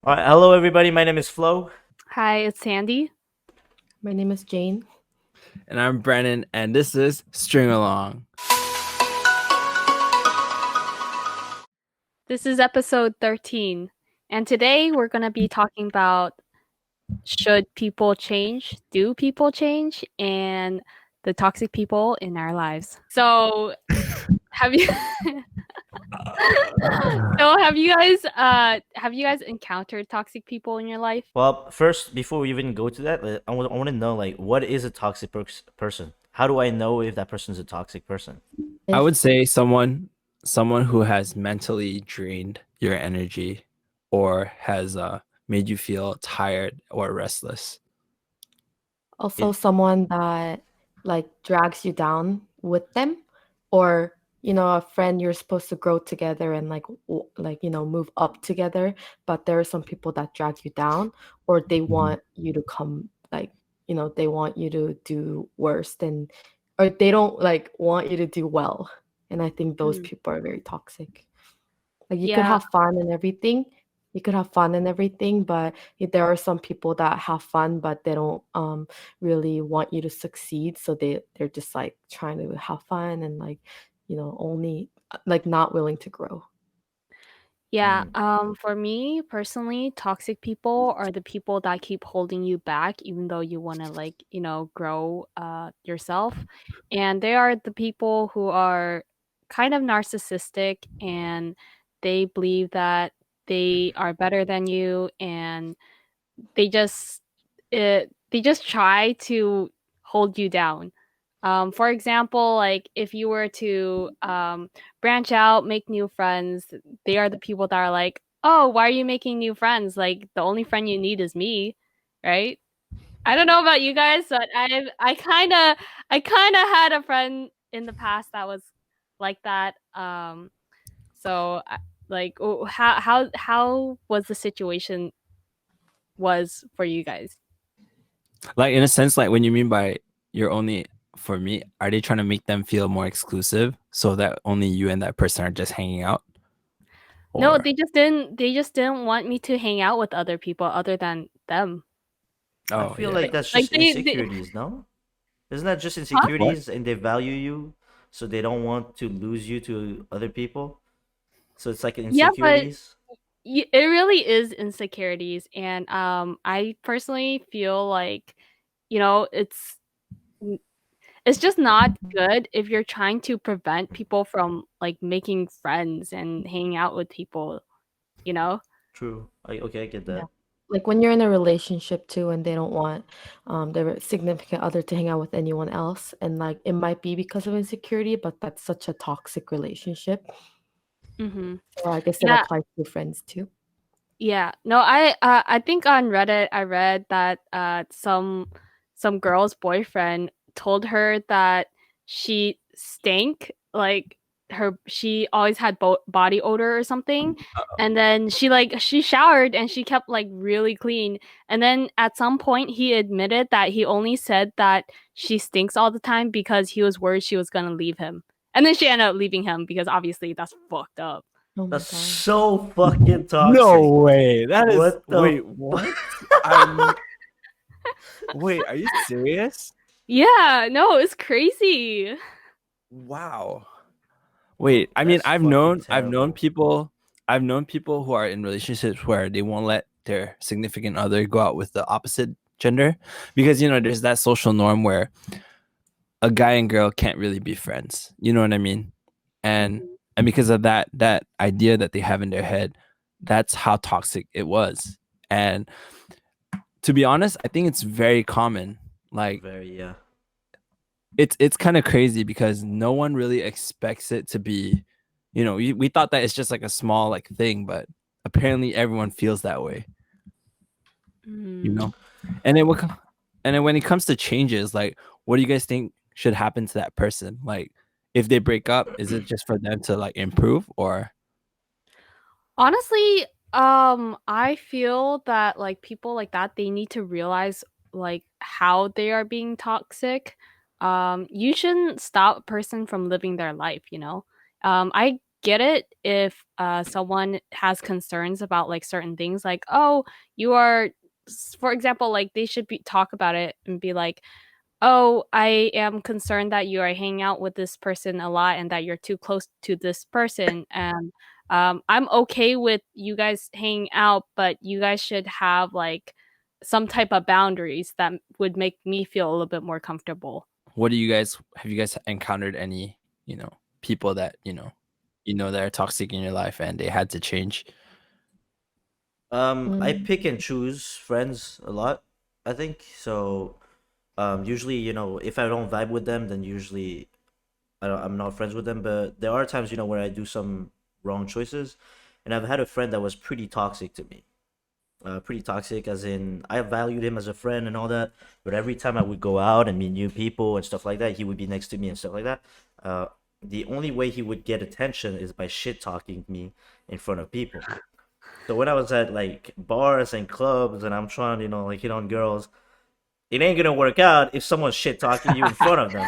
All right, hello everybody. My name is Flo. Hi, it's Sandy. My name is Jane. And I'm Brennan, and this is String Along. This is episode 13. And today we're going to be talking about should people change? Do people change? And the toxic people in our lives. So, have you have you guys encountered toxic people in your life? Well, first, before we even go to that, I want to know like what is a toxic person? How do I know if that person is a toxic person? I If would say someone who has mentally drained your energy or has made you feel tired or restless. also It someone that like drags you down with them, or a friend you're supposed to grow together and move up together, but there are some people that drag you down, or they Mhm. want you to come they want you to do worse than, or they don't like want you to do well. And I think those Mm. people are very toxic. Like you could Yeah, have fun and everything. You could have fun and everything, but there are some people that have fun, but they don't really want you to succeed. So they're just like trying to have fun and only like not willing to grow. yeah. mm, For me personally, toxic people are the people that keep holding you back, even though you want to grow yourself. And they are the people who are kind of narcissistic, and they believe that they are better than you, and they just they just try to hold you down. For example, like if you were to branch out, make new friends, they are the people that are like, "Oh, why are you making new friends? Like the only friend you need is me," right? I don't know about you guys, but I kind of had a friend in the past that was like that. So like, how was the situation was for you guys? Like in a sense, like when you mean by you're only for me, are they trying to make them feel more exclusive so that only you and that person are just hanging out? No, Or they just didn't want me to hang out with other people other than them. I oh feel yeah, like yeah. that's Like just they insecurities, no? Isn't that just huh? What? insecurities and they value you, so they don't want to lose you to other people? So it's like Yeah, but insecurities. it really is insecurities, and I personally feel like, you know, it's just not good if you're trying to prevent people from like making friends and hanging out with people, you know? True. Okay, I get Yeah. that. Like when you're in a relationship too and they don't want their significant other to hang out with anyone else, and like it might be because of insecurity, but that's such a toxic relationship. Mhm. So I guess it Yeah, applies to friends too. yeah. No, I think on Reddit I read that some girl's boyfriend told her that she stank, like she always had body odor or something, and then she showered and she kept like really clean, and then at some point he admitted that he only said that she stinks all the time because he was worried she was gonna leave him, and then she ended up leaving him because obviously that's fucked up. Oh my That's God. so fucking No toxic. way. That is What the? wait, what? I'm wait, are you serious? Yeah, no, it's crazy. Wow. Wait, I mean, That's fucking I've known terrible. people who are in relationships where they won't let their significant other go out with the opposite gender because there's that social norm where a guy and girl can't really be friends. You know what I mean? And Mhm. and because of that idea that they have in their head, that's how toxic it was. And to be honest, I think it's very common. Like Very, yeah. it's kind of crazy because no one really expects it to be, we thought that it's just like a small like thing, but apparently everyone feels that way, you Mm. know. And then when it comes to changes, like what do you guys think should happen to that person? Like if they break up, is it just for them to like improve or Honestly, I feel that like people like that, they need to realize like how they are being toxic. You shouldn't stop a person from living their life, you know? I get it if someone has concerns about like certain things, like, oh, you are, for example, like they should be talk about it and be like, oh, I am concerned that you are hanging out with this person a lot and that you're too close to this person. And I'm okay with you guys hanging out, but you guys should have like some type of boundaries that would make me feel a little bit more comfortable. What do you guys have you guys encountered any, people that, that are toxic in your life and they had to change? I Mm. pick and choose friends a lot, I think. So, usually, if I don't vibe with them, then usually I'm not friends with them. But there are times, where I do some wrong choices, and I've had a friend that was pretty toxic to me. Pretty toxic, as in I valued him as a friend and all that. But every time I would go out and meet new people and stuff like that, he would be next to me and stuff like that. The only way he would get attention is by shit talking me in front of people. So when I was at like bars and clubs and I'm trying to, like hit on girls, it ain't gonna work out if someone's shit talking you in front of them.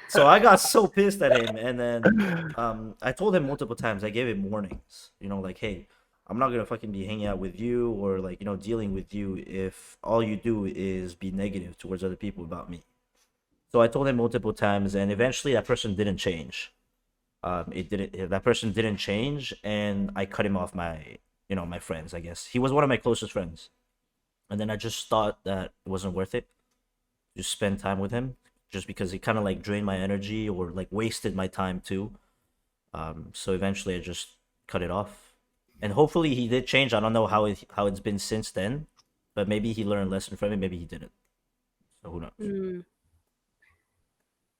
So I got so pissed at him, and then I told him multiple times. I gave him warnings, like, hey, I'm not gonna fucking be hanging out with you or like dealing with you if all you do is be negative towards other people about me. So I told him multiple times, and eventually that person didn't change. It didn't. That person didn't change, and I cut him off my friends. I guess he was one of my closest friends, and then I just thought that it wasn't worth it to spend time with him, just because he kind of like drained my energy or like wasted my time too. So eventually I just cut it off, and hopefully he did change. I don't know how it's been since then, but maybe he learned a lesson from it. Maybe he didn't. So who knows? Mm.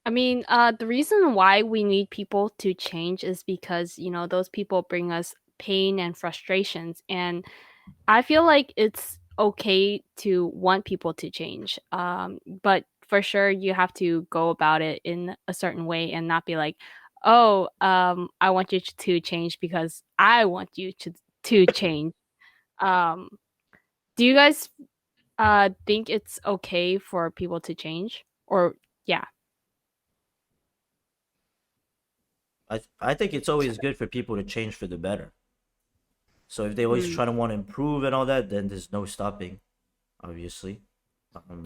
I mean, the reason why we need people to change is because, those people bring us pain and frustrations. And I feel like it's okay to want people to change. But for sure, you have to go about it in a certain way and not be like, oh, I want you to change because I want you to change. Um, do you guys think it's okay for people to change? Or, yeah. I think it's always good for people to change for the better. So if they always Mm. try to want to improve and all that, then there's no stopping, obviously.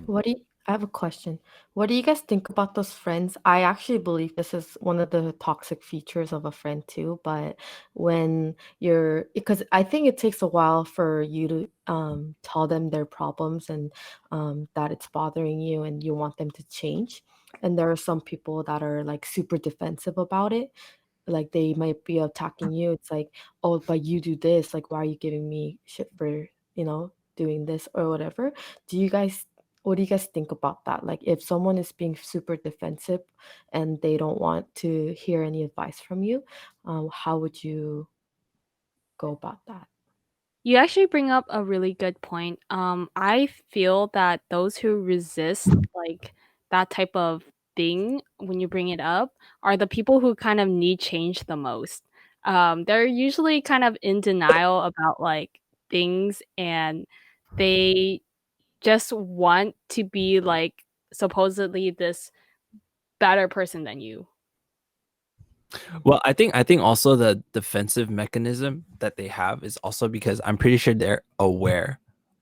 What do you, I have a question. What do you guys think about those friends? I actually believe this is one of the toxic features of a friend too, but when you're, because I think it takes a while for you to tell them their problems and that it's bothering you and you want them to change. And there are some people that are like super defensive about it. Like they might be attacking you. It's like, oh, but you do this. Like, why are you giving me shit for, doing this or whatever? Do you guys what do you guys think about that? Like, if someone is being super defensive and they don't want to hear any advice from you, how would you go about that? You actually bring up a really good point. I feel that those who resist like that type of thing when you bring it up are the people who kind of need change the most. They're usually kind of in denial about like things, and they just want to be like supposedly this better person than you. Well, I think also the defensive mechanism that they have is also because I'm pretty sure they're aware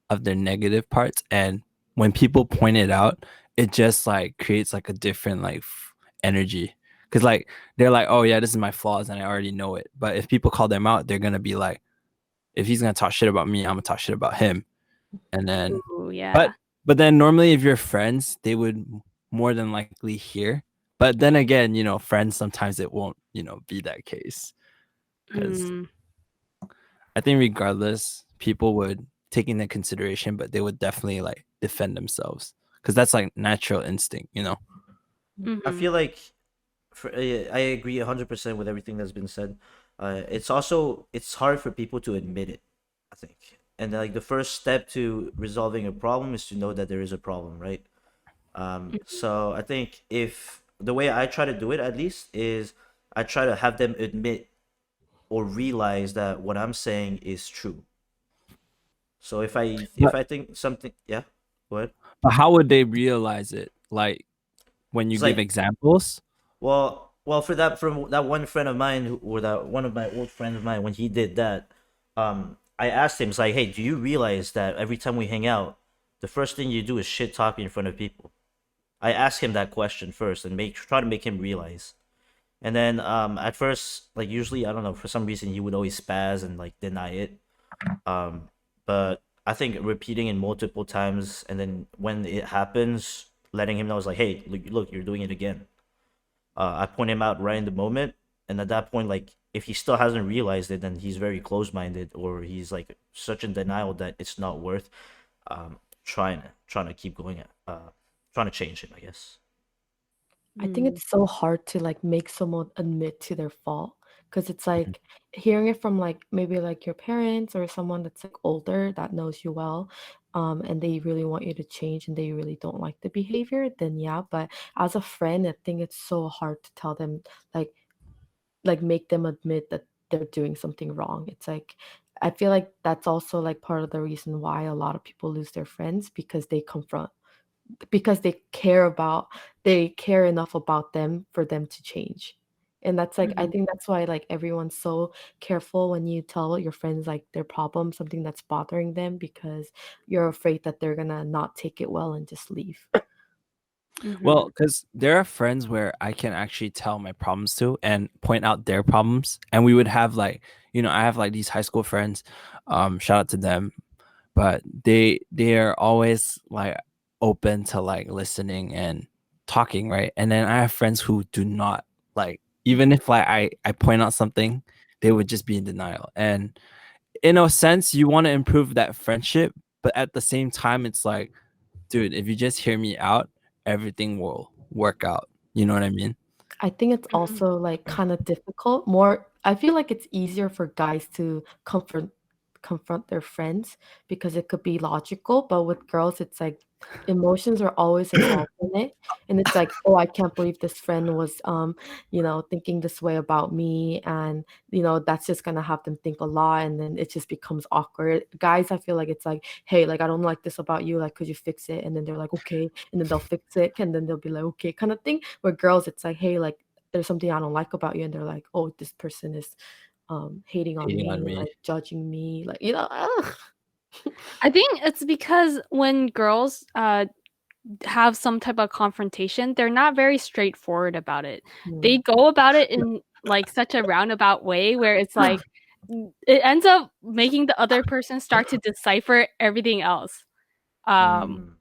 of their negative parts, and when people point it out, it just like creates like a different like energy. Cause like they're like, oh yeah, this is my flaws, and I already know it. But if people call them out, they're gonna be like, if he's gonna talk shit about me, I'm gonna talk shit about him. And then, Ooh, but yeah. but then normally if you're friends, they would more than likely hear. But then again, friends sometimes it won't, be that case. Because Mm. I think regardless, people would take into consideration, but they would definitely like defend themselves because that's like natural instinct. I Mhm. feel like I agree 100% with everything that's been said. It's hard for people to admit it, I think. And like the first step to resolving a problem is to know that there is a problem, right? So I think if the way I try to do it at least is I try to have them admit or realize that what I'm saying is true. So if But I think something, yeah, go ahead. but how would they realize it? Like when you It's give like, examples? well, Well, for that one friend of mine, or that one of my old friends of mine, when he did that, I asked him, it's like, hey, do you realize that every time we hang out, the first thing you do is shit talking in front of people? I asked him that question first and try to make him realize. And then at first, like usually, I don't know, for some reason he would always spaz and like deny it. Um, but I think repeating it multiple times, and then when it happens, letting him know is like, hey, look, you're doing it again. I point him out right in the moment, and at that point, like if he still hasn't realized it, then he's very close-minded, or he's like such in denial that it's not worth trying to keep going, trying to change him, I guess. I think it's so hard to like make someone admit to their fault because it's like hearing it from like maybe like your parents or someone that's like older that knows you well, and they really want you to change and they really don't like the behavior, then yeah. But as a friend, I think it's so hard to tell them like make them admit that they're doing something wrong. It's like I feel like that's also like part of the reason why a lot of people lose their friends because they care enough about them for them to change. And that's like I Mhm. think that's why like everyone's so careful when you tell your friends like their problem, something that's bothering them because you're afraid that they're gonna not take it well and just leave. Well, Mhm. because there are friends where I can actually tell my problems to and point out their problems, and we would have like, I have like these high school friends. Shout out to them, but they are always like open to like listening and talking, right? And then I have friends who do not like, even if like I point out something, they would just be in denial. And in a sense, you want to improve that friendship, but at the same time, it's like, dude, if you just hear me out, everything will work out. You know what I mean? I think it's Mhm. also like kind of difficult. More, I feel like it's easier for guys to confront their friends because it could be logical, but with girls, it's like emotions are always involved in it, and it's like, oh, I can't believe this friend was, thinking this way about me, and that's just gonna have them think a lot, and then it just becomes awkward. Guys, I feel like it's like, hey, like I don't like this about you, like could you fix it? And then they're like, okay, and then they'll fix it, and then they'll be like, okay, kind of thing. Where girls, it's like, hey, like there's something I don't like about you, and they're like, oh, this person is hating on Hating me, on me. like judging me, like ugh. I think it's because when girls have some type of confrontation, they're not very straightforward about it. They Mm. go about it in like such a roundabout way where it's like it ends up making the other person start to decipher everything else. Um Mm,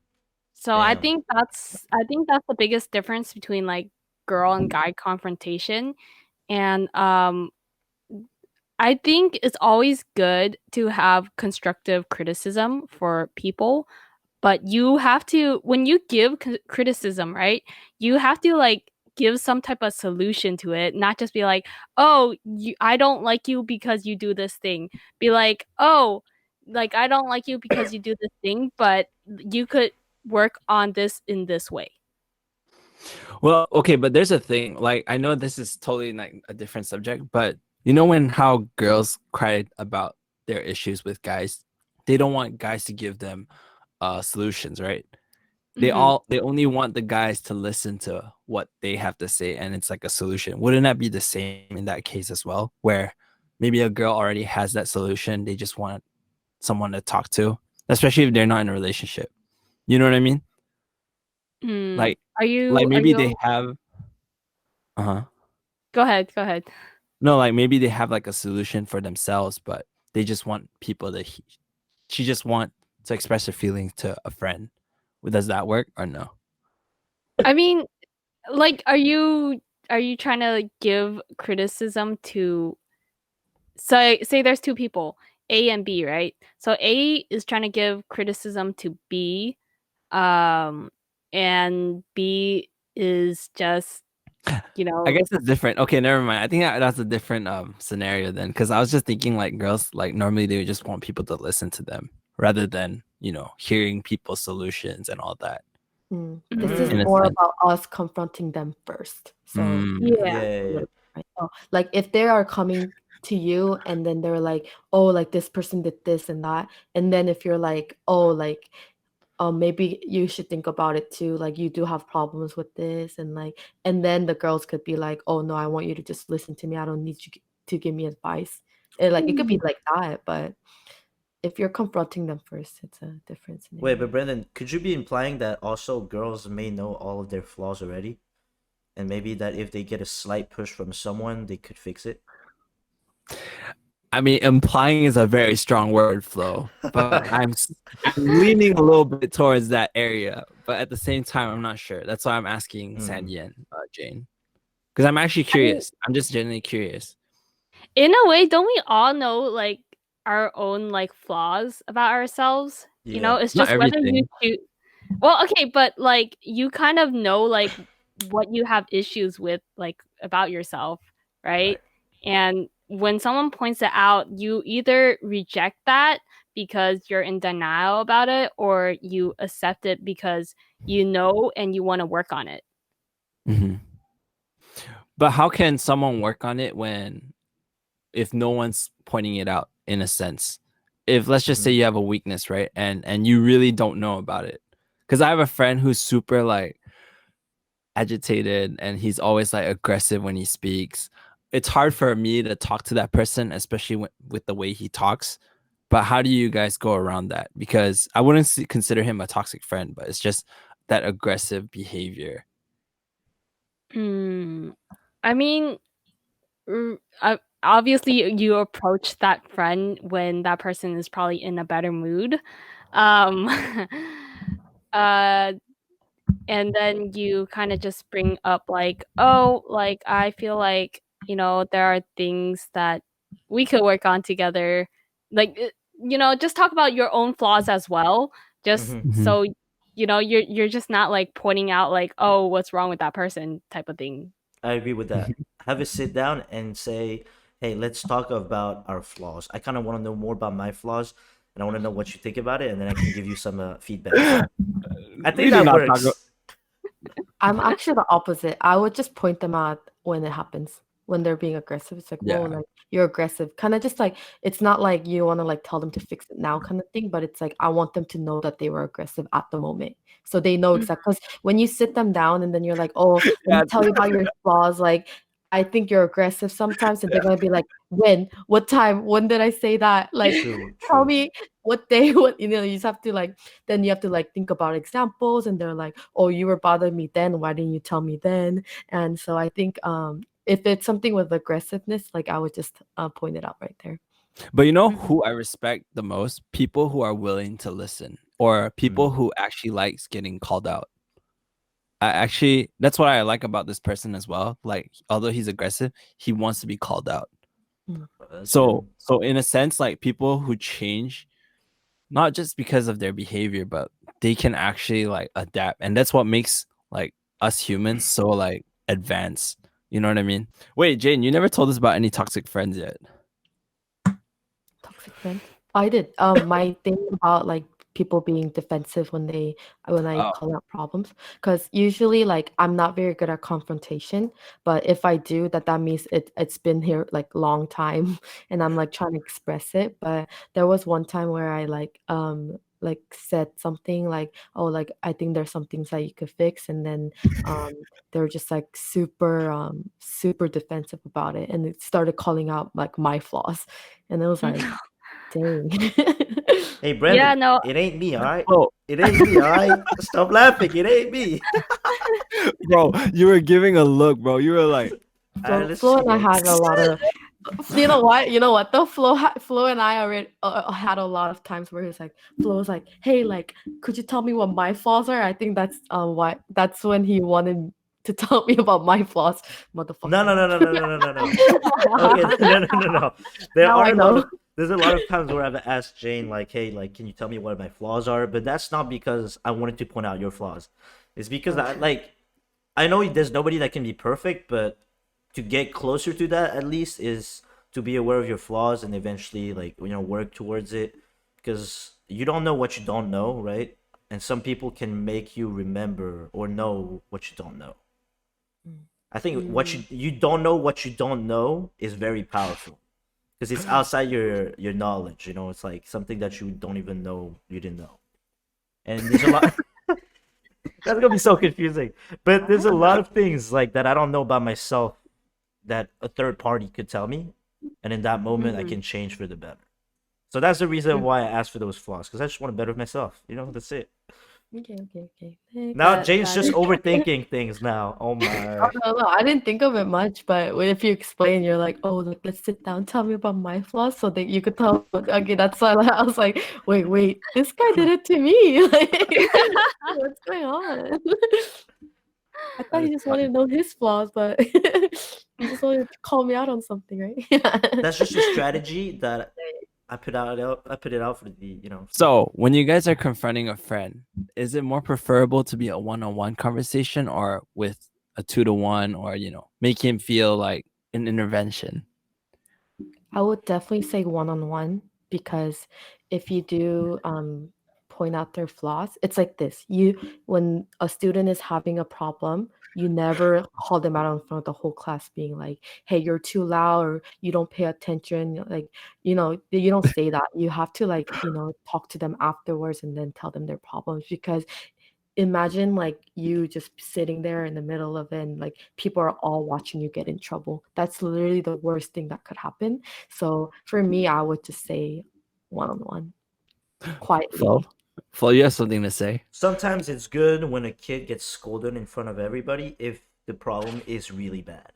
so damn. I think that's the biggest difference between like girl and guy confrontation. And I think it's always good to have constructive criticism for people, but you have to when you give criticism, right? You have to like give some type of solution to it, not just be like, "Oh, I don't like you because you do this thing." Be like, "Oh, like I don't like you because you do this thing, but you could work on this in this way." Well, okay, but there's a thing. Like, I know this is totally like a different subject, but you know when how girls cried about their issues with guys, they don't want guys to give them solutions, right? Mhm. They only want the guys to listen to what they have to say, and it's like a solution. Wouldn't that be the same in that case as well, where maybe a girl already has that solution, they just want someone to talk to, especially if they're not in a relationship. You know what I mean? Mm. Like like Are maybe they you have uh-huh. Go ahead, go ahead. No, like maybe they have like a solution for themselves, but they just want people to she just want to express her feelings to a friend. Does that work or no? I mean, like are you trying to give criticism to say there's two people, A and B, right? So A is trying to give criticism to B, um, and B is just, you I know, guess it's different. Okay, never mind. I think that's a different scenario then, because I was just thinking like girls like normally they would just want people to listen to them rather than hearing people's solutions and all that. This is mhm. In a more sense. about us confronting them first. So Mm. Yeah. Yeah, yeah, yeah. right? Oh, like if they are coming to you and then they're like, oh, like this person did this and that, and then if you're like, oh, like maybe you should think about it too. Like you do have problems with this, and like, and then the girls could be like, oh no, I want you to just listen to me. I don't need you to give me advice. And like it could be like that, but if you're confronting them first, it's a different Wait, scenario. but Brendan, could you be implying that also girls may know all of their flaws already, and maybe that if they get a slight push from someone, they could fix it? I mean, implying is a very strong word, Flo, but I'm leaning a little bit towards that area. But at the same time, I'm not sure. That's why I'm asking Sandy and Jane, because I'm actually curious. I'm just genuinely curious. In a way, don't we all know like our own like flaws about ourselves? You know, Yeah. it's Not just whether you everything. choose. Well, okay, but like you kind of know like what you have issues with like about yourself, right? And when someone points it out, you either reject that because you're in denial about it, or you accept it because you know and you want to work on it. Mhm. But how can someone work on it if no one's pointing it out, in a sense? If let's just say you have a weakness, right? And you really don't know about it. Because I have a friend who's super like agitated and he's always like aggressive when he speaks. It's hard for me to talk to that person, especially with the way he talks. But how do you guys go around that? Because I wouldn't consider him a toxic friend, but it's just that aggressive behavior. I mean, obviously you approach that friend when that person is probably in a better mood. Um, uh, and then you kind of just bring up like, oh, like I feel like, you know, there are things that we could work on together. Like, you know, just talk about your own flaws as well. Just so you know, you're just not like pointing out like, oh, what's wrong with that person type of thing. I agree with that. Have a sit down and say, "Hey, let's talk about our flaws. I kind of want to know more about my flaws, and I want to know what you think about it, and then I can give you some feedback." I think We do that not talk works. I'm actually the opposite. I would just point them out when it happens, when they're being aggressive. It's like, whoa, Yeah. like you're aggressive. Kind of just like it's not like you want to like tell them to fix it now kind of thing, but it's like I want them to know that they were aggressive at the moment. So they know exactly, because when you sit them down and then you're like, oh, let me Yeah. tell you about your flaws, like I think you're aggressive sometimes, and they're gonna be like, when? What time? When did I say that? Like True, tell true. me what day, what you just have to like then you have to like think about examples, and they're like, oh, you were bothering me then, why didn't you tell me then? And so I think if it's something with aggressiveness, like I would just point it out right there. But you know who I respect the most? People who are willing to listen, or people Mm. who actually likes getting called out. That's what I like about this person as well. Like, although he's aggressive, he wants to be called out. That's So good. in a sense, like people who change, not just because of their behavior, but they can actually like adapt, and that's what makes like us humans so like advanced. You know what I mean? Wait, Jane, you never told us about any toxic friends yet. Toxic friends. I did. My thing about like people being defensive when I Oh. call out problems, because usually like I'm not very good at confrontation, but if I do, that means it's been here like long time, and I'm like trying to express it. But there was one time where I like said something like, oh, like I think there's some things that you could fix, and then they were just like super defensive about it, and it started calling out like my flaws, and it was like, dang. Hey, Yeah, Brendan, no, it ain't me, all right? Oh, It ain't me, all right? Stop laughing. It ain't me. bro, you were giving a look, bro. You were like, Flo Let's and I go. had a lot of, you know what? You know what? Though Flo and I already had a lot of times where he's like, Flo was like, "Hey, like, could you tell me what my flaws are?" I think that's why that's when he wanted to tell me about my flaws, No, motherfucker. no, no, no, no, no, no, no, no. Okay, no, no, no, no. Now I know. There's a lot of times where I've asked Jane, like, "Hey, like, can you tell me what my flaws are?" But that's not because I wanted to point out your flaws. It's because I know there's nobody that can be perfect, but to get closer to that at least is to be aware of your flaws and eventually work towards it, because you don't know what you don't know, right? And some people can make you remember or know what you don't know. I think what you don't know what you don't know is very powerful because it's outside your knowledge. It's like something that you don't even know you didn't know. and there's a lot. That's gonna be so confusing. But there's a lot of things like that I don't know about myself that a third party could tell me, and in that moment I Mhm. can change for the better. So that's the reason why I asked for those flaws, because I just want to better myself. That's it. Okay. Now That Jane's that just is. overthinking things now. Oh Oh, my. no, I didn't think of it much, but if you explain, you're like, oh, like let's sit down, tell me about my flaws, so that you could tell. Okay, that's why I was like, wait, this guy did it to me. Like, what's going on? I thought That he is just wanted funny. to know his flaws, but he just wanted to call me out on something, right? Yeah. That's just a strategy that I put out. I put it out for the. So when you guys are confronting a friend, is it more preferable to be a one-on-one conversation or with a 2-to-1, or make him feel like an intervention? I would definitely say one-on-one, because if you do point out their flaws, it's like this. When a student is having a problem, you never call them out in front of the whole class being like, hey, you're too loud, or you don't pay attention. Like, you don't say that. You have to, like, talk to them afterwards and then tell them their problems, because imagine like you just sitting there in the middle of it, and like people are all watching you get in trouble. That's literally the worst thing that could happen. So for me, I would just say one-on-one, quietly. Flo, you have something to say? Sometimes it's good when a kid gets scolded in front of everybody if the problem is really bad.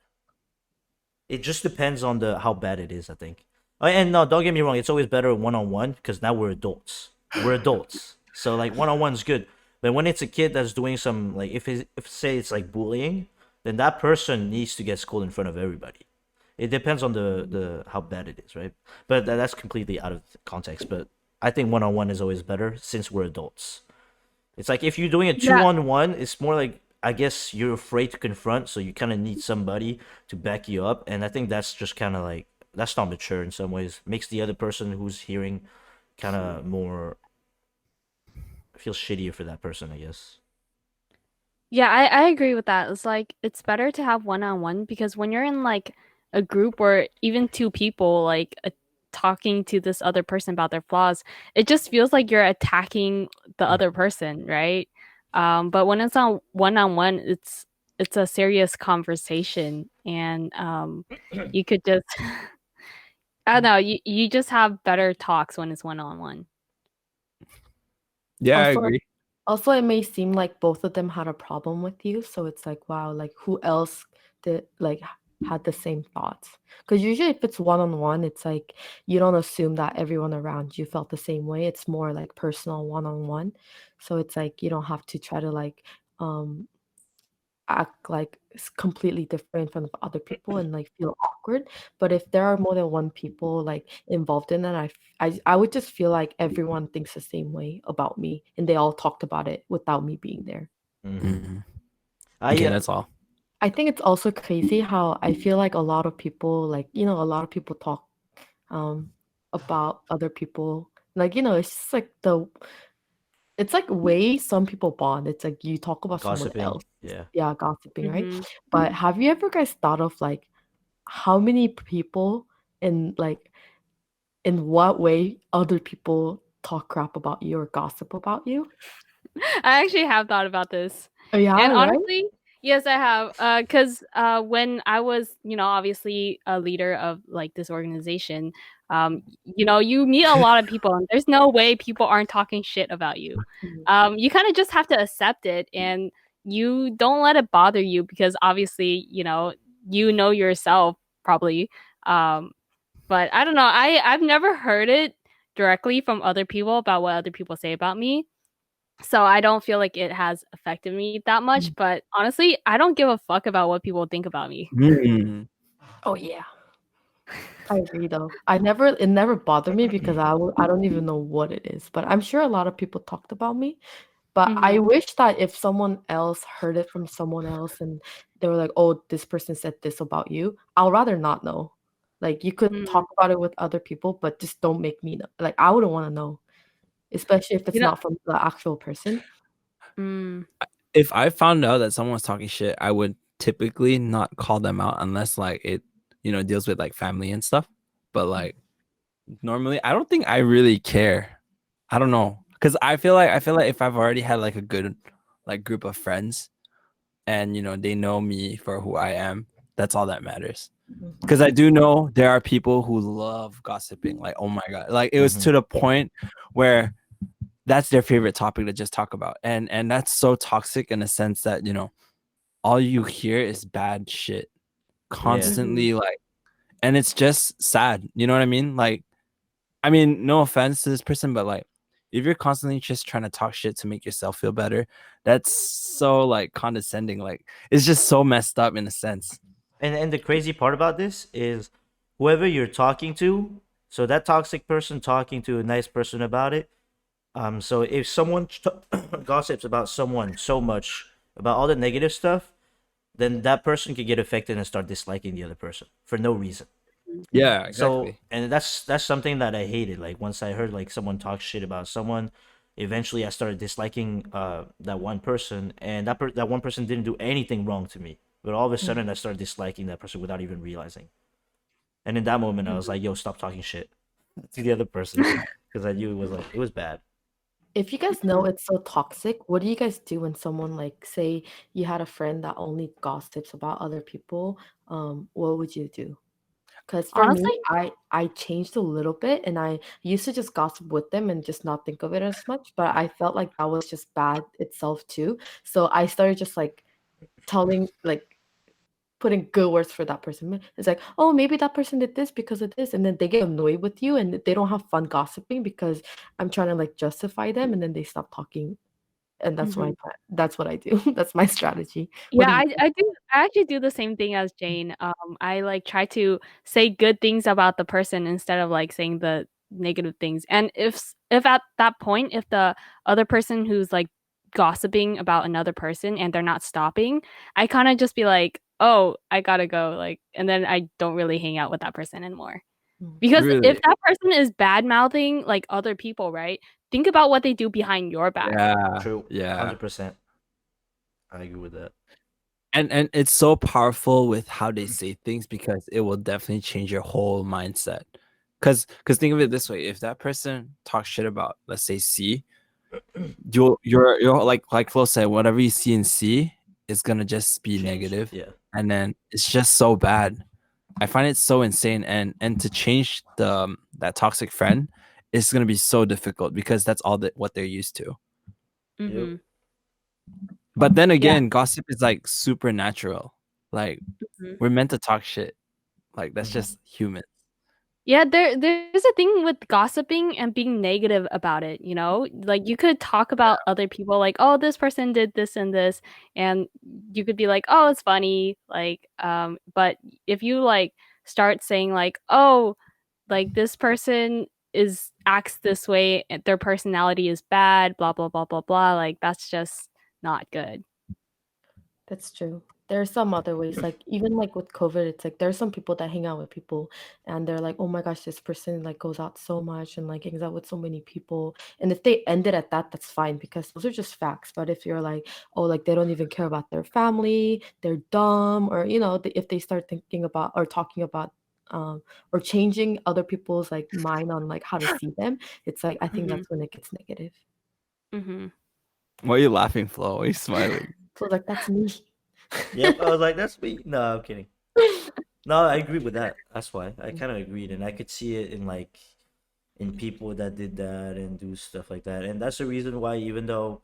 It just depends on the how bad it is, I think. And no, don't get me wrong, it's always better one on one because now we're adults. We're adults, so like one on one's good. But when it's a kid that's doing some like if say it's like bullying, then that person needs to get scolded in front of everybody. It depends on the how bad it is, right? But that's completely out of context. But I think one on one is always better since we're adults. It's like if you're doing a two Yeah. on one, it's more like I guess you're afraid to confront, so you kind of need somebody to back you up, and I think that's just kind of like that's not mature in some ways. Makes the other person who's hearing kind of more feel shittier for that person, I guess. Yeah, I agree with that. It's like it's better to have one-on-one because when you're in like a group or even two people like talking to this other person about their flaws, it just feels like you're attacking the other person, right? But when it's on one-on-one, it's a serious conversation and you could just I don't know, you just have better talks when it's one-on-one. Yeah, I Also, agree. Also, it may seem like both of them had a problem with you, so it's like, wow, like who else did like had the same thoughts? Because usually, if it's one-on-one, it's like you don't assume that everyone around you felt the same way. It's more like personal one-on-one, so it's like you don't have to try to like um act like it's completely different in front of other people and like feel awkward. But if there are more than one people like involved in it, I would just feel like everyone thinks the same way about me and they all talked about it without me being there. Mm-hmm. Okay, I that's all. I think it's also crazy how I feel like a lot of people like, a lot of people talk um about other people. Like, it's just like it's like way some people bond. It's like you talk about someone gossiping, else. yeah, Yeah, gossiping, right? Mm-hmm. But have you ever guys thought of like how many people in like in what way other people talk crap about you or gossip about you? I actually have thought about this. Oh yeah, And right? honestly, yes, I have. Because when I was, obviously a leader of like this organization, you meet a lot of people, and there's no way people aren't talking shit about you. Mhm. You kind of just have to accept it, and you don't let it bother you because obviously, you know yourself probably. Um, but I don't know. I've never heard it directly from other people about what other people say about me. So I don't feel like it has affected me that much, but honestly, I don't give a fuck about what people think about me. Mm. Oh yeah. I agree though. It never bothered me because I don't even know what it is, but I'm sure a lot of people talked about me. But I Mhm. wish that if someone else heard it from someone else and they were like, "Oh, this person said this about you," I'll rather not know. Like you could Mm. talk about it with other people, but just don't make me know. Like I wouldn't want to know, especially if You it's know not from the actual person. mm. If I found out that someone's talking shit, I would typically not call them out unless like it, deals with like family and stuff. But like normally, I don't think I really care. I don't know. Because I feel like if I've already had like a good like group of friends, and they know me for who I am, that's all that matters. Because I do know there are people who love gossiping. Like, oh my god, like it was to the point where that's their favorite topic to just talk about, and that's so toxic in a sense that all you hear is bad shit constantly, like, and it's just sad. You know what I mean? Like, I mean, no offense to this person, but like, if you're constantly just trying to talk shit to make yourself feel better, that's so like condescending. Like, it's just so messed up in a sense. And the crazy part about this is whoever you're talking to, so that toxic person talking to a nice person about it. So if someone gossips about someone so much about all the negative stuff, then that person could get affected and start disliking the other person for no reason. Yeah, So, exactly. and that's something that I hated. Like once I heard like someone talk shit about someone, eventually I started disliking that one person, and that one person didn't do anything wrong to me, but all of a sudden I started disliking that person without even realizing. And in that moment, I was like, "Yo, stop talking shit to the other person," because I knew it was bad. If you guys know it's so toxic, what do you guys do when someone, like, say you had a friend that only gossips about other people? What would you do? Because for me, Honestly, I changed a little bit, and I used to just gossip with them and just not think of it as much, but I felt like that was just bad itself too. So I started just like telling, like, putting good words for that person. It's like, oh, maybe that person did this because of this, and then they get annoyed with you, and they don't have fun gossiping because I'm trying to like justify them, and then they stop talking, and that's what I do. That's my strategy. What yeah, do you? I actually do the same thing as Jane. I like try to say good things about the person instead of like saying the negative things. And if at that point, if the other person who's like gossiping about another person and they're not stopping, I kind of just be like, "Oh, I gotta go," like, and then I don't really hang out with that person anymore. Because if Really? that person is bad mouthing like other people, right? Think about what they do behind your back. Yeah, True, yeah. 100%. I agree with that. And it's so powerful with how they say things because it will definitely change your whole mindset. Because think of it this way: if that person talks shit about, let's say, C, you're like Flo said, whatever you see in C is gonna just be Change, negative, yeah. and then it's just so bad. I find it so insane, and to change that toxic friend is gonna be so difficult because that's all that what they're used to. Yep. Mhm. But then Yeah. again, gossip is like supernatural. Like, Mhm. we're meant to talk shit. Like, that's Mhm. just human. Yeah, there's a thing with gossiping and being negative about it, you know? Like you could talk about other people like, "Oh, this person did this and this," and you could be like, "Oh, it's funny." Like but if you like start saying like, "Oh, like this person is acts this way, their personality is bad, blah blah blah blah blah," like that's just not good. That's true. There are some other ways, like even like with COVID, it's like there's some people that hang out with people and they're like, oh my gosh, this person like goes out so much and like hangs out with so many people. And if they end it at that, that's fine because those are just facts. But if you're like, oh, like they don't even care about their family, they're dumb, or if they start thinking about or talking about or changing other people's like mind on like how to see them, it's like I think Mhm. that's when it gets negative. Mhm. Why are you laughing, Flo? Why are you smiling? So like that's me. Yep. I was like, that's me. No, I'm kidding. No, I agree with that. That's why I kind of agreed, and I could see it in like in people that did that and do stuff like that, and that's the reason why even though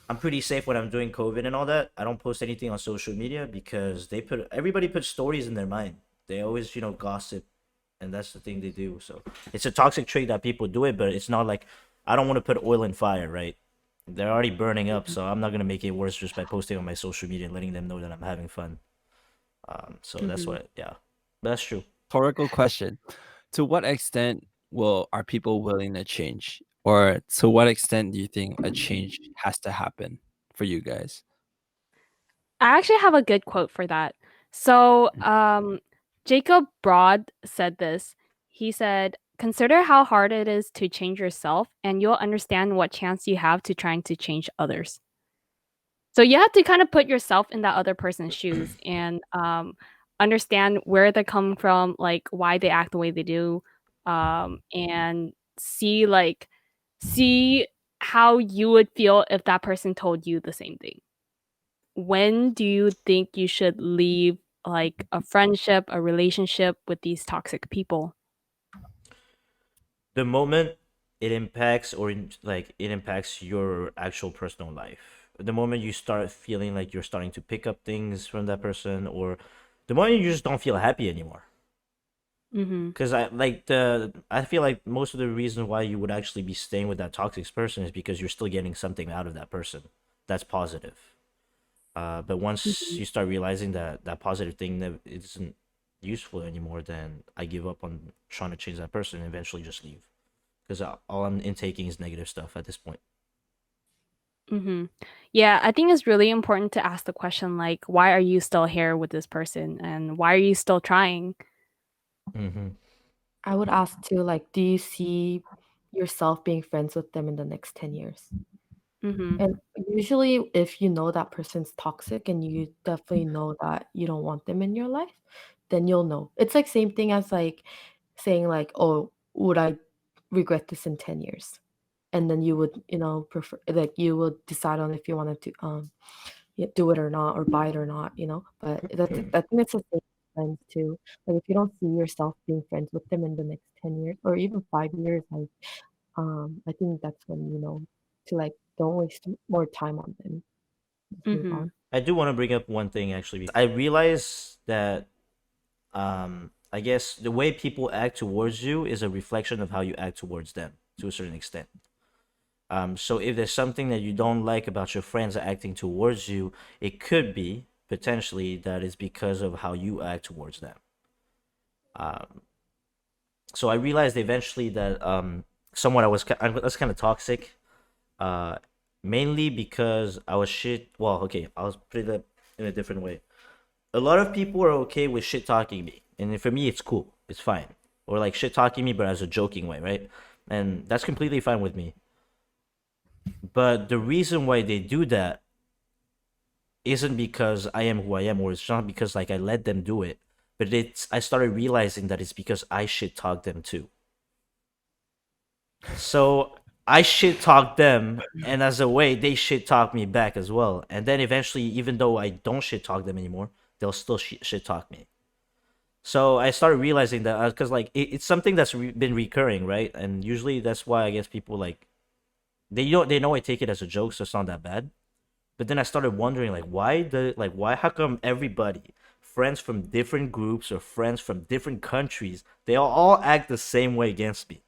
I'm pretty safe when I'm doing COVID and all that, I don't post anything on social media because everybody puts stories in their mind. They always gossip, and that's the thing they do. So it's a toxic trait that people do it, but it's not like I don't want to put oil in fire, right? They're already burning up, so I'm not gonna make it worse just by posting on my social media and letting them know that I'm having fun. So that's Mhm. what, yeah, but that's true. Rhetorical question. To what extent are people willing to change? Or to what extent do you think a change has to happen for you guys? I actually have a good quote for that. So, Jacob Broad said this. He said, "Consider how hard it is to change yourself, and you'll understand what chance you have to trying to change others." So you have to kind of put yourself in that other person's shoes and understand where they come from, like why they act the way they do, and see like see how you would feel if that person told you the same thing. When do you think you should leave like a friendship, a relationship with these toxic people? The moment it impacts it impacts your actual personal life. The moment you start feeling like you're starting to pick up things from that person, or the moment you just don't feel happy anymore. Mm-hmm. Because I feel like most of the reason why you would actually be staying with that toxic person is because you're still getting something out of that person that's positive. But once you start realizing that that positive thing that isn't useful anymore, then I give up on trying to change that person and eventually just leave. Because all I'm intaking is negative stuff at this point. Mm-hmm. Yeah, I think it's really important to ask the question like, why are you still here with this person, and why are you still trying? Mm-hmm. I would ask too, like, do you see yourself being friends with them in the next 10 years? Mm-hmm. And usually, if you know that person's toxic and you definitely know that you don't want them in your life, then you'll know. It's like same thing as like saying like, oh, would I regret this in 10 years? And then you would, prefer like you would decide on if you wanted to do it or not or buy it or not, But I think it's the same with friends too. Like if you don't see yourself being friends with them in the next 10 years or even 5 years, like I think that's when to like don't waste more time on them. Just move Mm-hmm. on. I do want to bring up one thing actually. I realize that I guess the way people act towards you is a reflection of how you act towards them to a certain extent. So if there's something that you don't like about your friends acting towards you, it could be potentially that is because of how you act towards them. Um, so I realized eventually that somewhat I was kind of toxic, uh, mainly because I was shit. Well, okay, I'll put it in a different way. A lot of people are okay with shit talking me, and for me, it's cool, it's fine, or like shit talking me, but as a joking way, right? And that's completely fine with me. But the reason why they do that isn't because I am who I am, or it's not because like I let them do it, but it's I started realizing that it's because I shit talk them too. So I shit talk them, and as a way, they shit talk me back as well. And then eventually, even though I don't shit talk them anymore, they'll still shit talk me. So I started realizing that because like it's something that's been recurring, right? And usually that's why I guess people like they know I take it as a joke, so it's not that bad. But then I started wondering like why how come everybody friends from different groups or friends from different countries they all act the same way against me.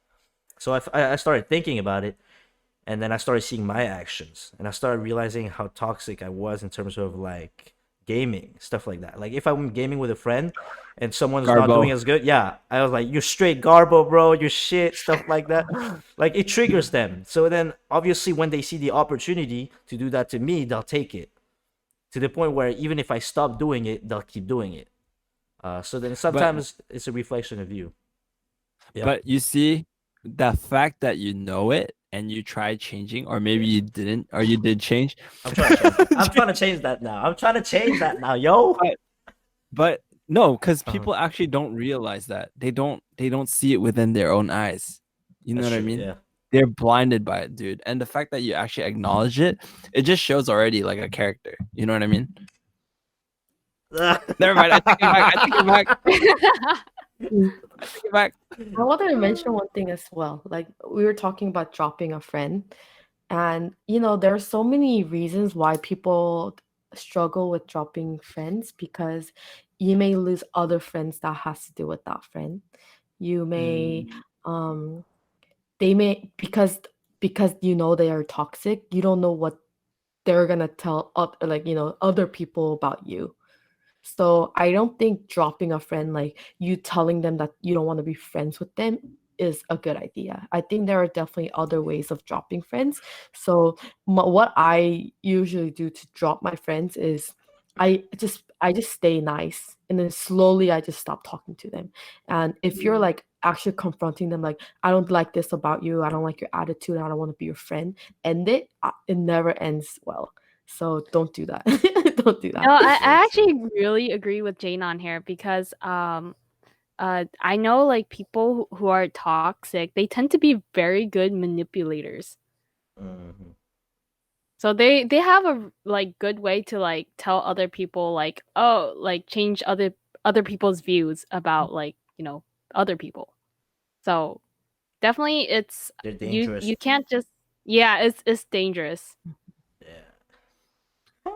So I started thinking about it, and then I started seeing my actions, and I started realizing how toxic I was in terms of like gaming stuff like that. Like if I'm gaming with a friend and someone's not doing Garbo. as good, yeah, I was like, you're straight garbo, bro, you're shit, stuff like that. Like it triggers them. So then obviously when they see the opportunity to do that to me, they'll take it to the point where even if I stop doing it, they'll keep doing it. So then But sometimes it's a reflection of you. Yeah, but you see, the fact that you know it and you tried changing, or maybe you didn't, or you did change. I'm trying to change that. I'm trying to change that now. I'm trying to change that now, yo. But but no, because Uh-huh. people actually don't realize that. They don't see it within their own eyes. You know That's what I true. mean? Yeah. They're blinded by it, dude. And the fact that you actually acknowledge it, it just shows already like a character. You know what I mean? Never mind. I take it back. I take it back. Mm. I take it back. I wanted to mention one thing as well. Like we were talking about dropping a friend, and there are so many reasons why people struggle with dropping friends because you may lose other friends that has to do with that friend. You may they may because they are toxic, you don't know what they're gonna tell other people about you. So I don't think dropping a friend, like you telling them that you don't want to be friends with them, is a good idea. I think there are definitely other ways of dropping friends. So what I usually do to drop my friends is I just stay nice, and then slowly I just stop talking to them. And if you're like actually confronting them, like I don't like this about you, I don't like your attitude, I don't want to be your friend, and it never ends well. So don't do that. Don't do No, that. I Very true. actually really agree with Jane on here because I know like people who are toxic, they tend to be very good manipulators. Mhm. So they have a like good way to like tell other people like, oh, like change other people's views about like, other people. So definitely it's They're you dangerous. you can't just, yeah, it's dangerous. Yeah.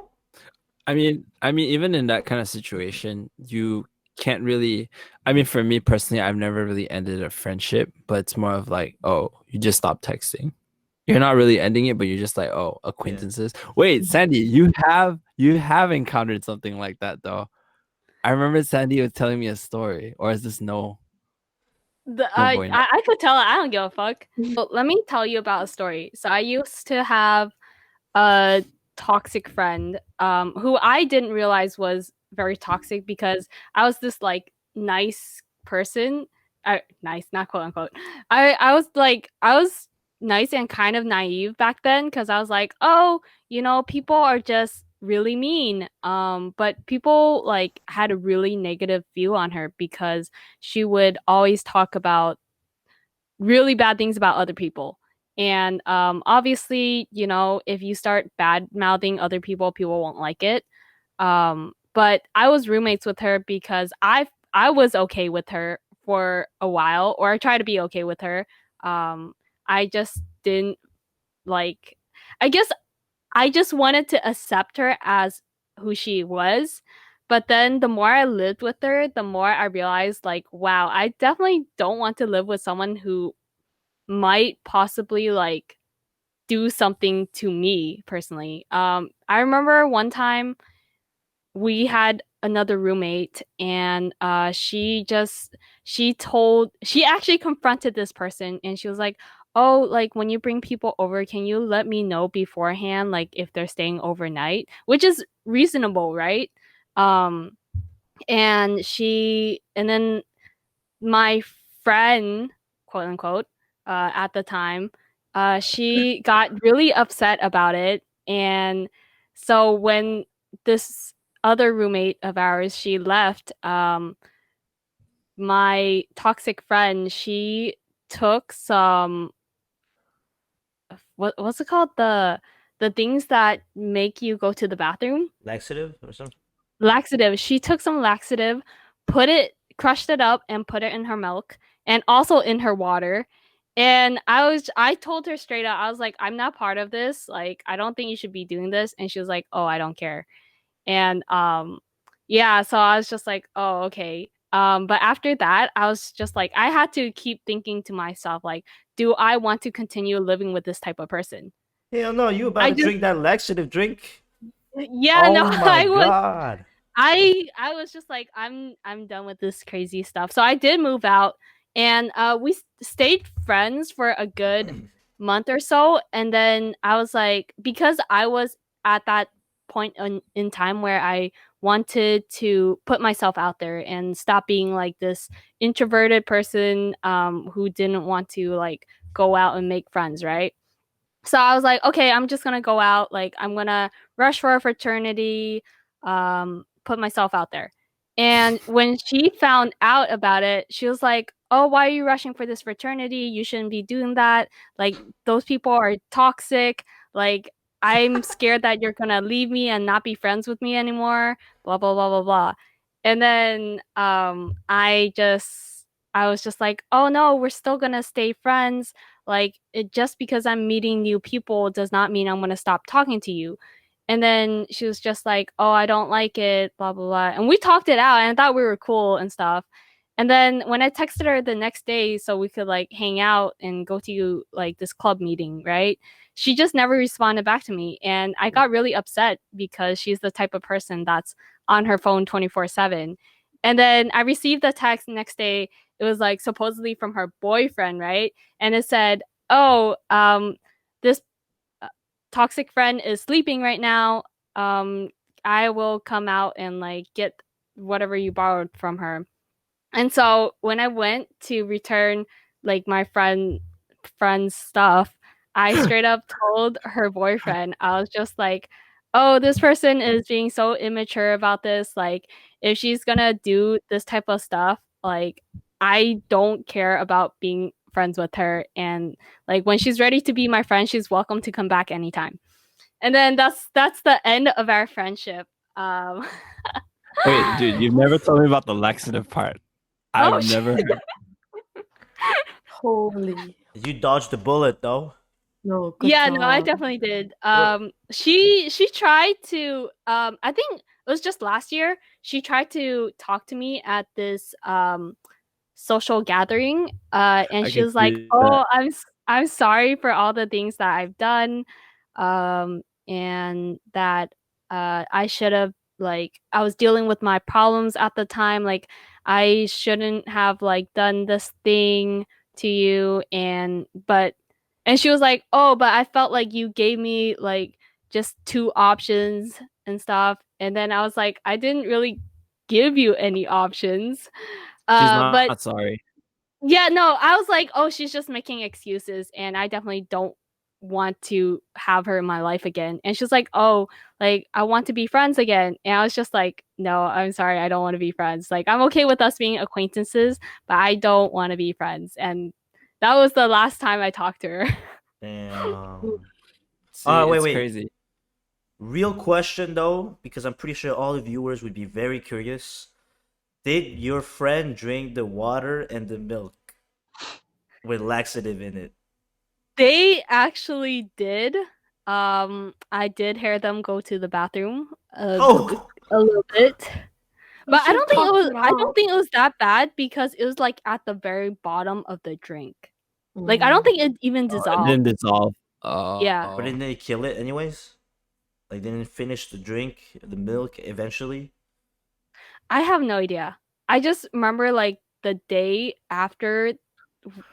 I mean, even in that kind of situation, you can't really. I mean, for me personally, I've never really ended a friendship, but it's more of like, oh, you just stop texting. You're not really ending it, but you're just like, oh, acquaintances. Wait, Sandy, you have encountered something like that though. I remember Sandy was telling me a story, or is this no boy? I could tell I don't give a fuck. So let me tell you about a story. So I used to have a toxic friend who I didn't realize was very toxic because I was this like nice person. Nice, not quote unquote. I was nice and kind of naive back then because I was like, oh, people are just really mean. But people like had a really negative view on her because she would always talk about really bad things about other people. And obviously, if you start bad mouthing other people, people won't like it. But I was roommates with her because I was okay with her for a while, or I tried to be okay with her. I just didn't like. I guess I just wanted to accept her as who she was. But then the more I lived with her, the more I realized, like, wow, I definitely don't want to live with someone who might possibly like do something to me personally. I remember one time we had another roommate and she actually confronted this person and she was like, oh, like when you bring people over, can you let me know beforehand like if they're staying overnight, which is reasonable, right? um and then my friend, quote unquote, at the time, she got really upset about it. And so when this other roommate of ours, she left, my toxic friend, she took some, what's it called? The things that make you go to the bathroom? Laxative or something. Laxative. She took some laxative, crushed it up, and put it in her milk, and also in her water. And I told her straight out, I was like, I'm not part of this. Like, I don't think you should be doing this. And she was like, oh, I don't care. And yeah, so I was just like, oh, okay. But after that, I was just like, I had to keep thinking to myself, like, do I want to continue living with this type of person? Hell no, you about I to just, drink that laxative drink? yeah, no, Oh my god. I was just like, I'm done with this crazy stuff. So I did move out, and we stayed friends for a good month or so, and then I was like, because I was at that point in time where I wanted to put myself out there and stop being like this introverted person who didn't want to like go out and make friends, right? So I was like, okay, I'm just gonna go out. Like, I'm gonna rush for a fraternity, put myself out there. And when she found out about it, she was like, oh, why are you rushing for this fraternity? You shouldn't be doing that. Like, those people are toxic. Like, I'm scared that you're gonna leave me and not be friends with me anymore. Blah blah blah blah blah. And then I was just like, oh no, we're still gonna stay friends. Like, just because I'm meeting new people does not mean I'm going to stop talking to you. And then she was just like, oh, I don't like it, blah, blah, blah. And we talked it out and I thought we were cool and stuff. And then when I texted her the next day so we could like hang out and go to like this club meeting, right? She just never responded back to me. And I got really upset because she's the type of person that's on her phone 24/7. And then I received the text the next day. It was like supposedly from her boyfriend, right? And it said, oh, this toxic friend is sleeping right now. I will come out and like get whatever you borrowed from her. And so when I went to return like my friend's stuff, I straight up told her boyfriend, I was just like, oh, this person is being so immature about this. Like, if she's gonna do this type of stuff, like I don't care about being friends with her, and like when she's ready to be my friend, she's welcome to come back anytime. And then that's the end of our friendship. Um, Wait, dude, you've never told me about the laxative part. Oh, I've never heard. Holy. You dodged the bullet though. No, good yeah, no, I job. definitely did. What? She tried to. I think it was just last year. She tried to talk to me at this social gathering, and I she can was like, see "Oh, that. I'm sorry for all the things that I've done, and that I should have, like, I was dealing with my problems at the time, like I shouldn't have like done this thing to you, and she was like, "Oh, but I felt like you gave me like just two options and stuff," and then I was like, "I didn't really give you any options." She's But not sorry. yeah, no, I was like, "Oh, she's just making excuses, and I definitely don't want to have her in my life again." And she's like, "Oh, like I want to be friends again." And I was just like, "No, I'm sorry, I don't want to be friends. Like I'm okay with us being acquaintances, but I don't want to be friends." And that was the last time I talked to her. Damn. See, Wait, it's wait. crazy. Real question though, because I'm pretty sure all the viewers would be very curious. Did your friend drink the water and the milk with laxative in it? They actually did. I did hear them go to the bathroom Oh, a little bit. You But should have talked it I don't out. think it was that bad because it was like at the very bottom of the drink. Like I don't Mm. think it even It dissolved. didn't dissolve. Yeah. but didn't they kill it anyways? Like didn't finish the drink, the milk eventually? I have no idea. I just remember like the day after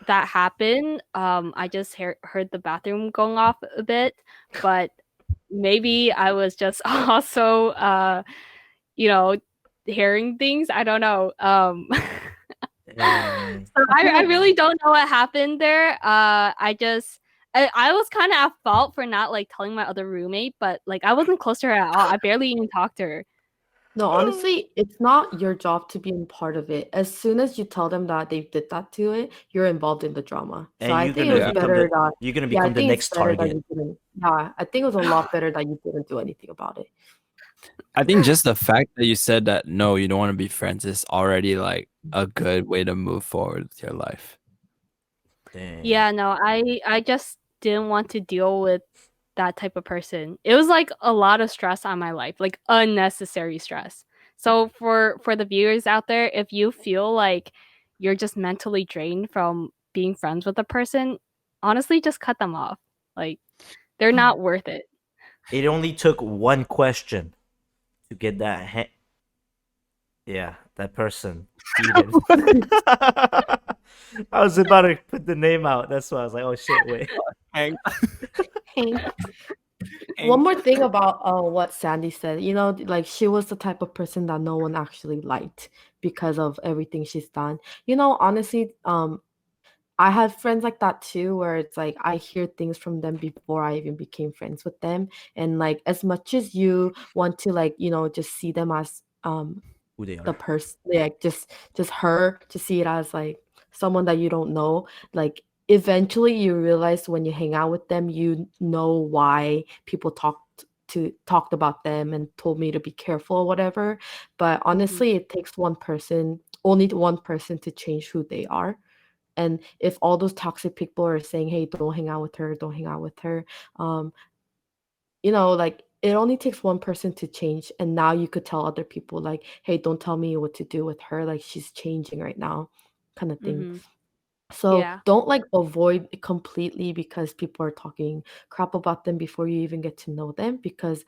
that happened, I just heard the bathroom going off a bit, but maybe I was just also you know, hearing things. I don't know. Dang. So I feel I like really don't know what happened there. I was kind of at fault for not like telling my other roommate, but like I wasn't close to her at all. I barely even talked to her. no, honestly, it's not your job to be in part of it. As soon as you tell them that they did that to it, you're involved in the drama. So And I you're think it gonna was Yeah. become better the that, you're gonna yeah, I become the think it's next better that target. you didn't. Yeah, I think it was a lot better that you didn't do anything about it. I think just the fact that you said that no, you don't want to be friends is already like a good way to move forward with your life. Dang. Yeah, no, I just didn't want to deal with that type of person. It was like a lot of stress on my life, like unnecessary stress. So for the viewers out there, if you feel like you're just mentally drained from being friends with a person, honestly just cut them off. Like they're not worth it. It only took one question to get yeah, that person heated. I was about to put the name out. That's why I was like, oh shit, wait. Hank. Hank. Hank. One more thing about what Sandy said, you know, like she was the type of person that no one actually liked because of everything she's done. You know, honestly, I have friends like that too, where it's like I hear things from them before I even became friends with them. And like as much as you want to like, you know, just see them as Who they the are. person, like just her, to see it as like someone that you don't know, like eventually you realize when you hang out with them, you know why people talked about them and told me to be careful or whatever. But honestly, it takes one person, only one person, to change who they are. And if all those toxic people are saying, hey, don't hang out with her, don't hang out with her, um you know, like it only takes one person to change, and now you could tell other people like, hey, don't tell me what to do with her, like she's changing right now, kind of thing. Mm-hmm. So Yeah. don't like avoid it completely because people are talking crap about them before you even get to know them, because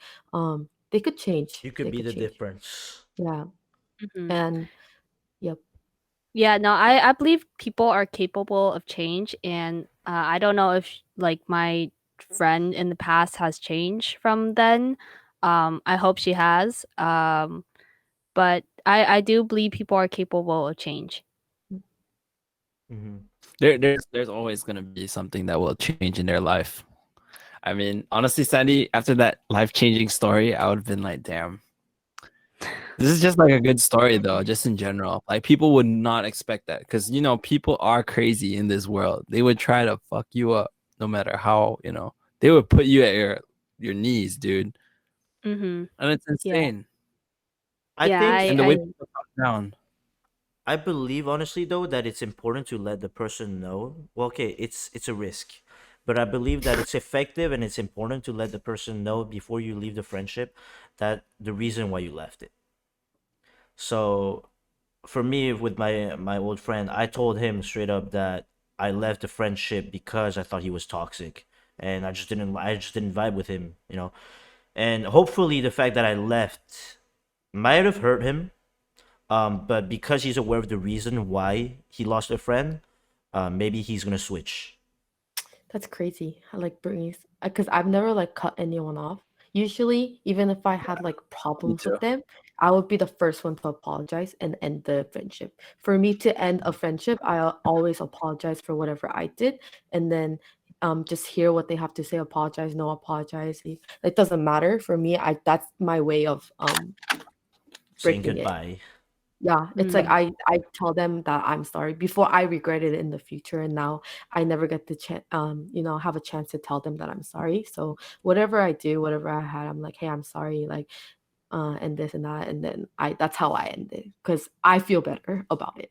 they could change, You could they be could the change. difference. Yeah. Mm-hmm. And yep. Yeah, no, I believe people are capable of change, and I don't know if like my friend in the past has changed from then. I hope she has. But I do believe people are capable of change. Mm-hmm. There's always gonna be something that will change in their life. I mean, honestly, Sandy, after that life changing story, I would have been like, damn, This is just like a good story though, just in general. Like people would not expect that because people are crazy in this world. They would try to fuck you up no matter how, they would put you at your knees, dude. Mm-hmm. And it's Yeah. insane. I Yeah, think And the way people talk down. I believe honestly though that it's important to let the person know. Well, okay, it's a risk, but I believe that it's effective and it's important to let the person know before you leave the friendship that the reason why you left it. So for me with my old friend, I told him straight up that I left the friendship because I thought he was toxic and I just didn't vibe with him, you know. And hopefully the fact that I left might have hurt him, but because he's aware of the reason why he lost a friend, maybe he's gonna switch. That's crazy. I like Bernie's because I've never like cut anyone off. Usually, even if I had like Me problems too. with them, I would be the first one to apologize and end the friendship. For me to end a friendship, I always apologize for whatever I did, and then just hear what they have to say. Apologize, no apologize. It doesn't matter for me. That's my way of Saying breaking it. goodbye. Yeah, it's like Mm. I tell them that I'm sorry before I regret it in the future, and now I never get the chance, have a chance to tell them that I'm sorry. So whatever I do, whatever I had, I'm like, hey, I'm sorry, like, and this and that, and then that's how I end it because I feel better about it.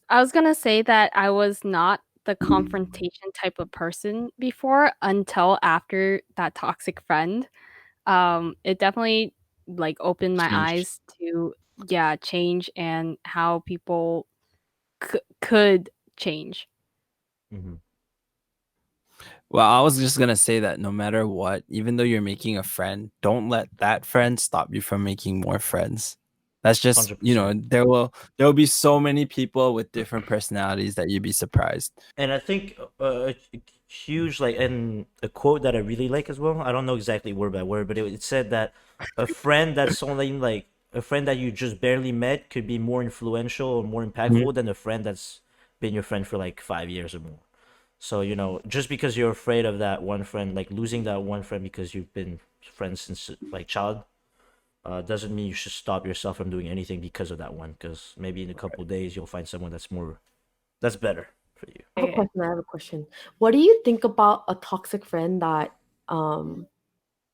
I was gonna say that I was not the confrontation type of person before until after that toxic friend. It definitely like opened my Changed. eyes to change and how people could change. Mm-hmm. Well, I was just gonna say that no matter what, even though you're making a friend, don't let that friend stop you from making more friends. That's just, 100%. there will be so many people with different personalities that you'd be surprised. And I think a huge like and a quote that I really like as well. I don't know exactly word by word, but it said that a friend that you just barely met could be more influential or more Mhm. impactful than a friend that's been your friend for like 5 years or more. So just because you're afraid of that one friend, like losing that one friend because you've been friends since like child, doesn't mean you should stop yourself from doing anything because of that one. Because maybe in a couple days you'll find someone that's better for you. I have a Okay. question. I have a question. What do you think about a toxic friend that,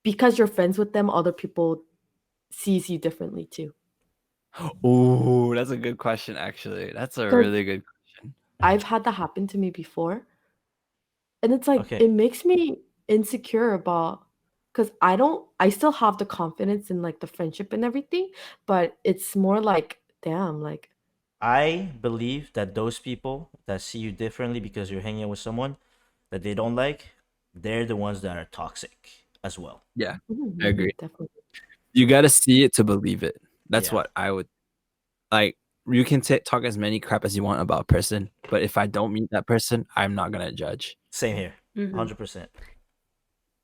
because you're friends with them, other people sees you differently too? Ooh, that's a good question, actually. That's a Because really good question. I've had that happen to me before. And it's like, Okay, it makes me insecure about because I still have the confidence in like the friendship and everything, but it's more like, damn, like, I believe that those people that see you differently because you're hanging out with someone that they don't like, they're the ones that are toxic as well. Yeah, I mhm, agree. definitely. You got to see it to believe it. That's Yeah, what I would like. You can talk as many crap as you want about a person, but if I don't meet that person, I'm not gonna judge. same here. Mm-hmm. 100%.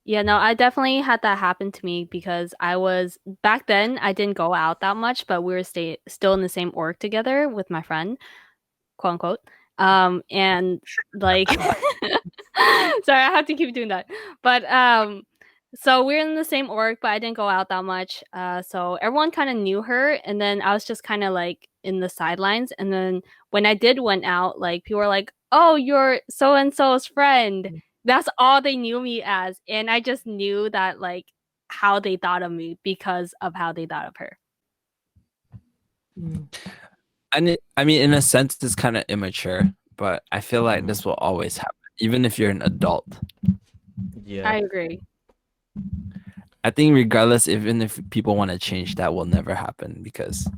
Yeah, no, I definitely had that happen to me because I was back then I didn't go out that much, but we were still in the same org together with my friend, quote unquote. And like sorry, I have to keep doing that. But so we're in the same org, but I didn't go out that much. So everyone kind of knew her, and then I was just kind of like in the sidelines. And then when I did went out, like people were like, "Oh, you're so and so's friend." That's all they knew me as, and I just knew that like how they thought of me because of how they thought of her. Mm. And I mean, in a sense, it's kind of immature, but I feel like Mhm. this will always happen, even if you're an adult. Yeah. I agree. I think regardless, even if people want to change, that will never happen because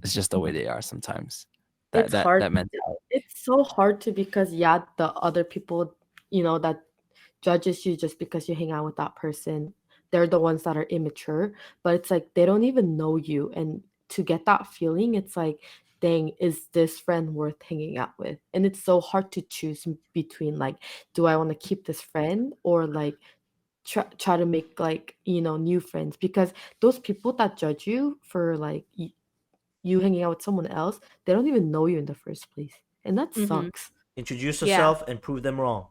it's just the way they are sometimes. That It's that hard. that mentality. It's so hard to because the other people, that judges you just because you hang out with that person, they're the ones that are immature, but it's like they don't even know you. And to get that feeling, it's like, dang, is this friend worth hanging out with? And it's so hard to choose between like, do I want to keep this friend or like try to make like, new friends? Because those people that judge you for like you hanging out with someone else, they don't even know you in the first place. And that Mm-hmm. sucks. Introduce Yeah. yourself and prove them wrong.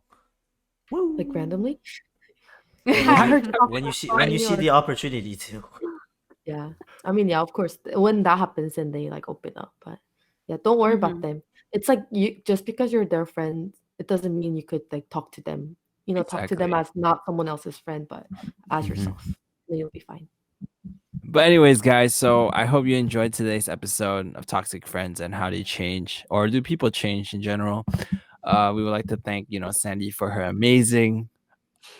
Like Woo! randomly. When I you heard I- you talk when you about see when you Floruen see or the opportunity to. Yeah. I mean, yeah, of course, when that happens, then they like open up. But yeah, don't worry about Mhm. them. It's like you just because you're their friend, it doesn't mean you could like talk to them. Talk to them Exactly. as not someone else's friend, but as Mhm. yourself. Then you'll be fine. But anyways, guys, so I hope you enjoyed today's episode of Toxic Friends and how they change, or do people change in general. We would like to thank, Sandy for her amazing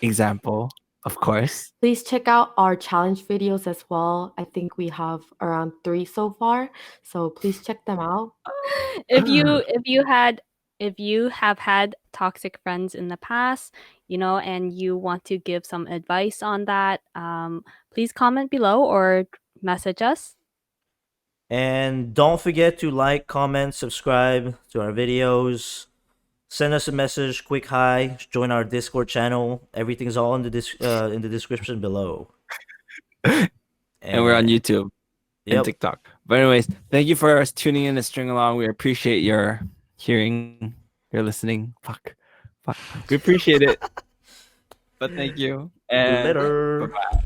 example, of course. Please check out our challenge videos as well. I think we have around 3 so far. So please check them out. If you have had toxic friends in the past, and you want to give some advice on that, please comment below or message us. And don't forget to like, comment, subscribe to our videos. Send us a message, quick hi, join our Discord channel. Everything's all in the description below. And we're on And YouTube and yep, TikTok. But anyways, thank you for tuning in and string along. We appreciate your hearing, your listening. Fuck. We appreciate it. But thank you. And later. bye-bye.